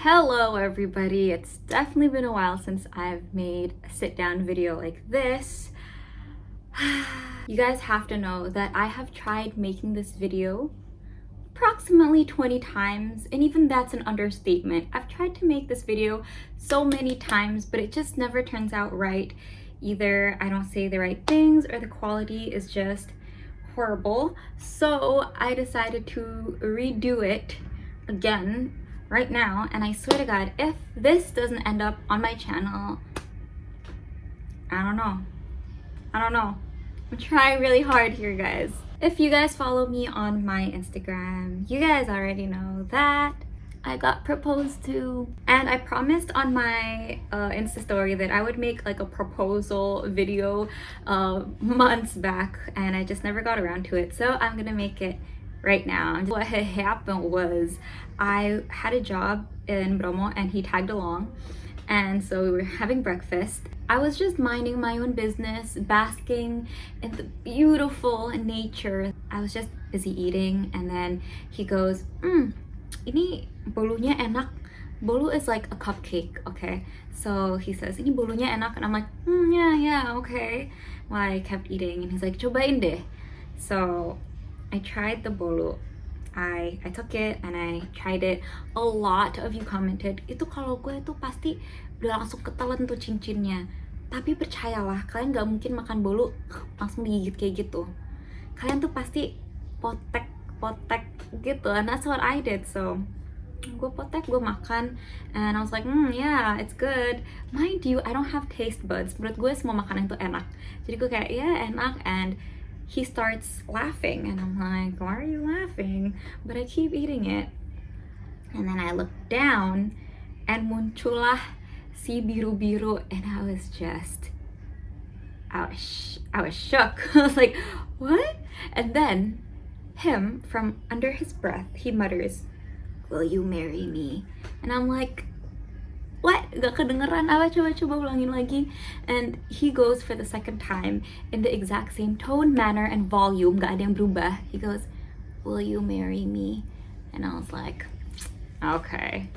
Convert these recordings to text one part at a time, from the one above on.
Hello everybody, it's definitely been a while since I've made a sit-down video like this. You guys have to know that I have tried making this video approximately 20 times, and even that's an understatement. I've tried to make this video so many times, but it just never turns out right. Either I don't say the right things or the quality is just horrible. So I decided to redo it again right now, and I swear to God, if this doesn't end up on my channel, I don't know. I'm trying really hard here, guys. If you guys follow me on my Instagram, you guys already know that I got proposed to, and I promised on my Insta story that I would make like a proposal video months back, and I just never got around to it, so I'm gonna make it right now. What had happened was I had a job in Bromo and he tagged along, and so we were having breakfast. I was just minding my own business, basking in the beautiful nature. I was just busy eating, and then he goes, ini bolunya enak. Bolu is like a cupcake, okay? So he says, ini bolunya enak, and I'm like, yeah, okay. Well, I kept eating, and he's like, cobain deh. So I tried the bolu. I took it and I tried it. A lot of you commented, itu kalau gue tuh pasti udah langsung ketelan tuh cincinnya. Tapi percayalah, kalian gak mungkin makan bolu langsung digigit kayak gitu. Kalian tuh pasti potek gitu, and that's what I did. So gue potek, gue makan, and I was like, yeah, it's good. Mind you, I don't have taste buds. Menurut gue semua makanan itu enak. Jadi gue kayak, yeah, enak. And he starts laughing, and I'm like, why are you laughing? But I keep eating it. And then I look down, and muncullah si biru-biru, and I was shook. I was like, what? And then him, from under his breath, he mutters, will you marry me? And I'm like, what? Gak kedengeran apa? Coba ulangin lagi. And he goes for the second time in the exact same tone, manner, and volume. Gak ada yang berubah. He goes, will you marry me? And I was like, okay.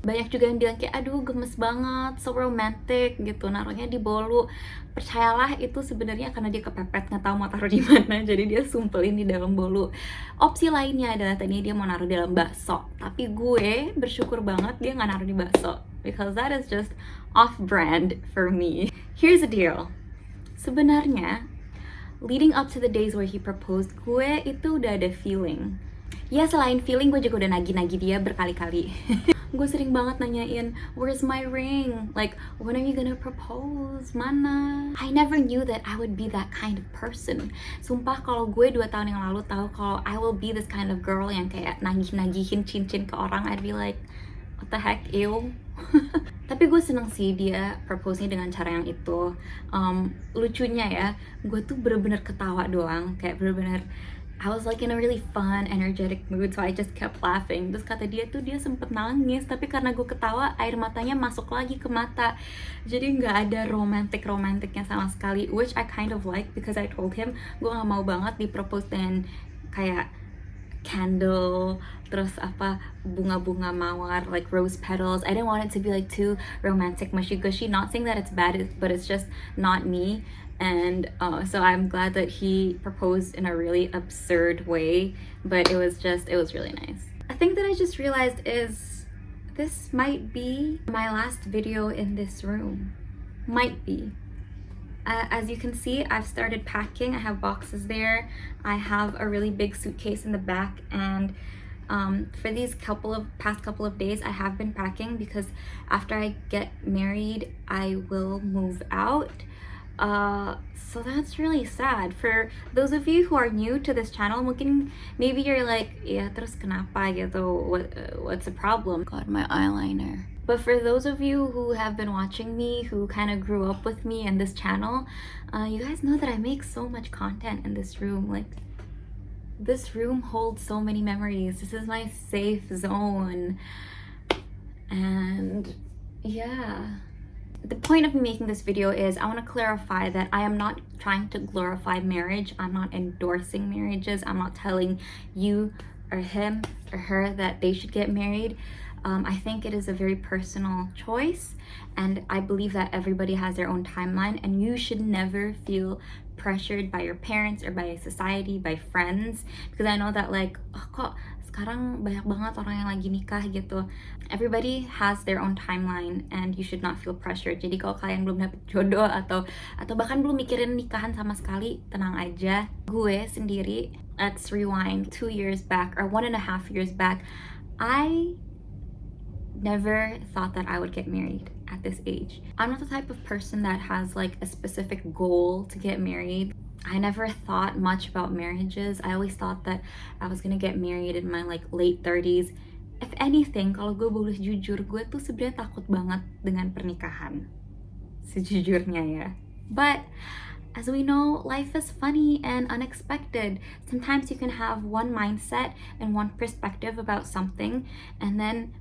Banyak juga yang bilang kayak, aduh gemes banget, so romantic gitu, naruhnya di bolu. Percayalah, itu sebenarnya karena dia kepepet, nggak tahu mau taruh di mana, jadi dia sumpelin di dalam bolu. Opsi lainnya adalah tadinya dia mau naruh di dalam bakso, tapi gue bersyukur banget dia nggak naruh di bakso, because that is just off-brand for me. Here's the deal. Sebenarnya, leading up to the days where he proposed, gue itu udah ada feeling. Ya selain feeling, gue juga udah nagih-nagih dia berkali-kali. Gue sering banget nanyain, where's my ring? Like, when are you gonna propose? Mana? I never knew that I would be that kind of person. Sumpah, kalau gue 2 tahun yang lalu tahu kalau I will be this kind of girl yang kayak nagih-nagihin cincin ke orang, I'd be like, what the heck, ew. Tapi gue seneng sih dia propose-nya dengan cara yang itu. Lucunya ya, gue tuh bener-bener ketawa doang, kayak bener-bener I was like in a really fun, energetic mood, so I just kept laughing. Terus kata dia tuh dia sempet nangis, tapi karena gue ketawa, air matanya masuk lagi ke mata. Jadi nggak ada romantiknya sama sekali, which I kind of like, because I told him gue nggak mau banget dipropose dengan kayak candle, terus apa bunga-bunga mawar, like rose petals. I didn't want it to be like too romantic, mushy-gushy. Not saying that it's bad, but it's just not me. And so I'm glad that he proposed in a really absurd way, but it was really nice. A thing that I just realized is this might be my last video in this room. Might be. As you can see, I've started packing. I have boxes there. I have a really big suitcase in the back, and for these past couple of days, I have been packing because after I get married, I will move out. So that's really sad. For those of you who are new to this channel, maybe you're like, yeah, terus kenapa gitu? What's the problem? God, my eyeliner. But for those of you who have been watching me, who kind of grew up with me and this channel, you guys know that I make so much content in this room. Like, this room holds so many memories. This is my safe zone. And yeah. The point of me making this video is I want to clarify that I am not trying to glorify marriage. I'm not endorsing marriages. I'm not telling you or him or her that they should get married. I think it is a very personal choice, and I believe that everybody has their own timeline, and you should never feel pressured by your parents or by society, by friends, because I know that like, oh, kok sekarang banyak banget orang yang lagi nikah gitu. Everybody has their own timeline and you should not feel pressured. Jadi kalau kalian belum dapet jodoh atau bahkan belum mikirin nikahan sama sekali, tenang aja. Gue sendiri, let's rewind 2 years back or 1.5 years back, I never thought that I would get married at this age. I'm not the type of person that has like a specific goal to get married. I never thought much about marriages. I always thought that I was gonna get married in my like late 30s. If anything, kalau gue boleh jujur, gue tuh sebenarnya takut banget dengan pernikahan. Sejujurnya ya. But as we know, life is funny and unexpected. Sometimes you can have one mindset and one perspective about something, and then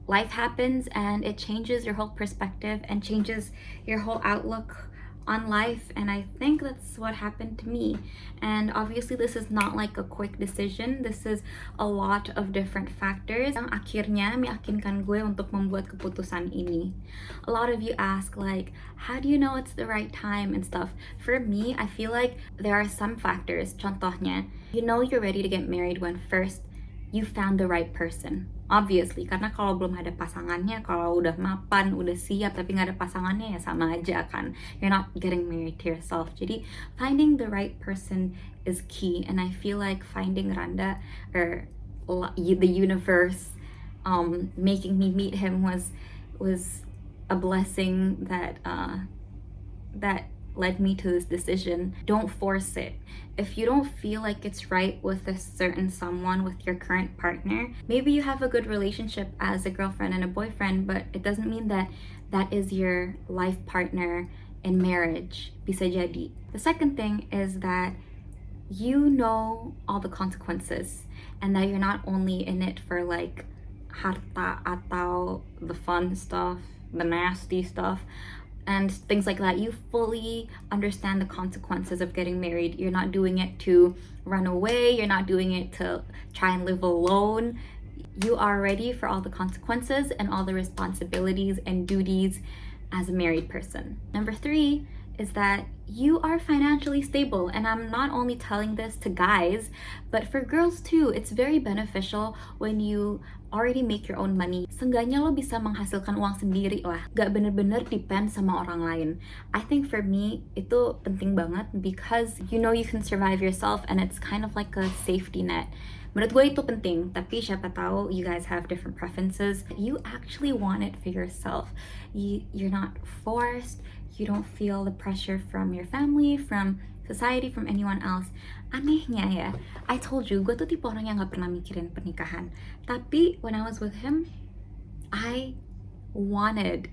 life happens and it changes your whole perspective and changes your whole outlook on life, and I think that's what happened to me. And obviously this is not like a quick decision. This is a lot of different factors yang akhirnya meyakinkan gue untuk membuat keputusan ini. A lot of you ask like, how do you know it's the right time and stuff? For me, I feel like there are some factors. Contohnya, you know you're ready to get married when first you found the right person. Obviously, karena kalau belum ada pasangannya, kalau udah mapan, udah siap tapi nggak ada pasangannya ya sama aja kan. You're not getting married to yourself. Jadi finding the right person is key, and I feel like finding Randa or the universe making me meet him was a blessing that led me to this decision. Don't force it. If you don't feel like it's right with a certain someone, with your current partner, maybe you have a good relationship as a girlfriend and a boyfriend, but it doesn't mean that that is your life partner in marriage. Bisa jadi. The second thing is that you know all the consequences and that you're not only in it for like harta atau the fun stuff, the nasty stuff, and things like that. You fully understand the consequences of getting married. You're not doing it to run away. You're not doing it to try and live alone. You are ready for all the consequences and all the responsibilities and duties as a married person. Number 3 is that you are financially stable. And I'm not only telling this to guys, but for girls too. It's very beneficial when you already make your own money. Seenggaknya lo bisa menghasilkan uang sendiri lah. Gak bener-bener depend sama orang lain. I think for me, itu penting banget because you know you can survive yourself and it's kind of like a safety net. Menurut gue itu penting, tapi siapa tahu you guys have different preferences. You actually want it for yourself. You're not forced. You don't feel the pressure from your family, from society, from anyone else. Anehnya ya, I told you, gue tuh tipe orang yang gak pernah mikirin pernikahan. Tapi when I was with him, I wanted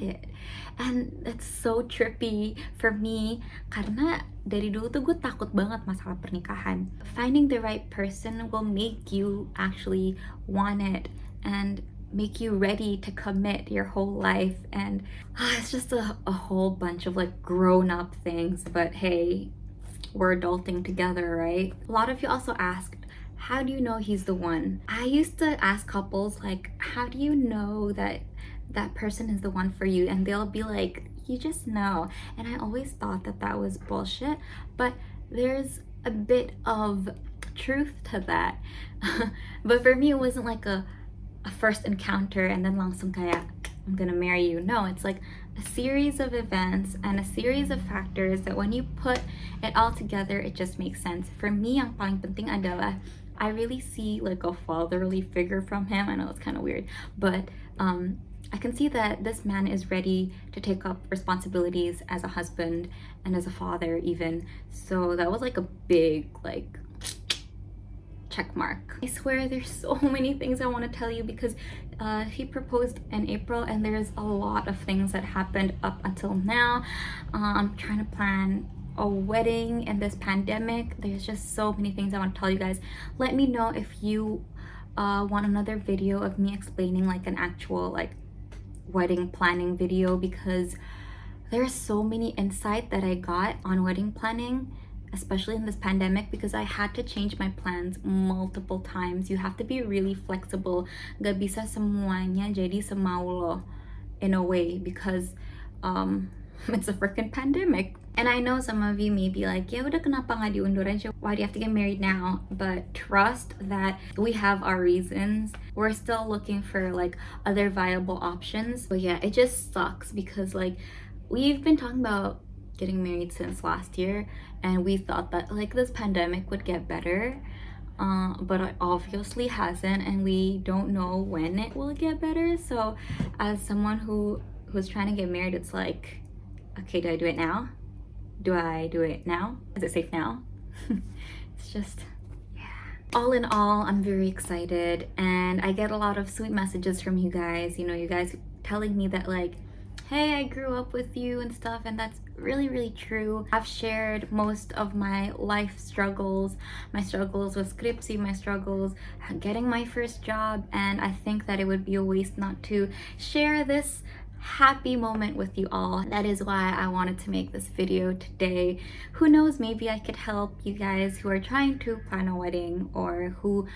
it. And it's so trippy for me karena dari dulu tuh gue takut banget masalah pernikahan. Finding the right person will make you actually want it and make you ready to commit your whole life, and it's just a whole bunch of like grown-up things. But hey, we're adulting together, right? A lot of you also asked, how do you know he's the one? I used to ask couples like, how do you know that that person is the one for you? And they'll be like, you just know. And I always thought that that was bullshit, but there's a bit of truth to that. But for me, it wasn't like a first encounter and then langsung kayak, I'm gonna marry you. No, it's like a series of events and a series of factors that when you put it all together, it just makes sense. For me, ang paling penting adalah I really see like a fatherly figure from him. I know it's kind of weird, but I can see that this man is ready to take up responsibilities as a husband and as a father even. So that was like a big like check mark. I swear there's so many things I want to tell you because he proposed in April and there's a lot of things that happened up until now. I'm trying to plan a wedding in this pandemic. There's just so many things I want to tell you guys. Let me know if you want another video of me explaining like an actual like wedding planning video, because there's so many insight that I got on wedding planning especially in this pandemic, because I had to change my plans multiple times. You have to be really flexible. Gak bisa semuanya jadi semau lo in a way, because it's a freaking pandemic. And I know some of you may be like, ya udah kenapa nggak diundur aja? Why do you have to get married now? But trust that we have our reasons. We're still looking for like other viable options. But yeah, it just sucks because like we've been talking about getting married since last year, and we thought that like this pandemic would get better. But it obviously hasn't, and we don't know when it will get better. So as someone who's trying to get married, it's like, okay, do I do it now? Do I do it now? Is it safe now? It's just, yeah. All in all, I'm very excited, and I get a lot of sweet messages from you guys. You know, you guys telling me that like, hey, I grew up with you and stuff, and that's really, really true. I've shared most of my life struggles, my struggles with skripsi, my struggles getting my first job, and I think that it would be a waste not to share this happy moment with you all. That is why I wanted to make this video today. Who knows, maybe I could help you guys who are trying to plan a wedding or who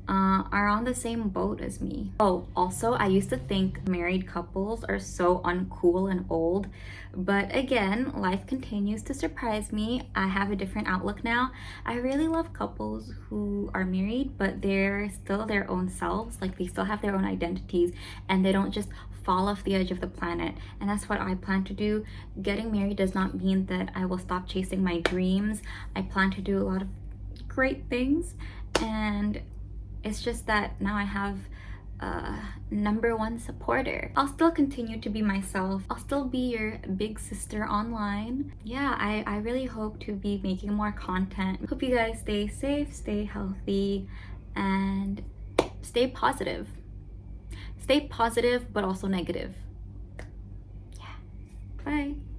are on the same boat as me. Oh, also, I used to think married couples are so uncool and old, but again, life continues to surprise me. I have a different outlook now. I really love couples who are married, but they're still their own selves. Like, they still have their own identities, and they don't just fall off the edge of the planet. And that's what I plan to do. Getting married does not mean that I will stop chasing my dreams. I plan to do a lot of great things, and it's just that now I have a #1 supporter. I'll still continue to be myself. I'll still be your big sister online. Yeah, I really hope to be making more content. Hope you guys stay safe, stay healthy, and stay positive. Stay positive, but also negative.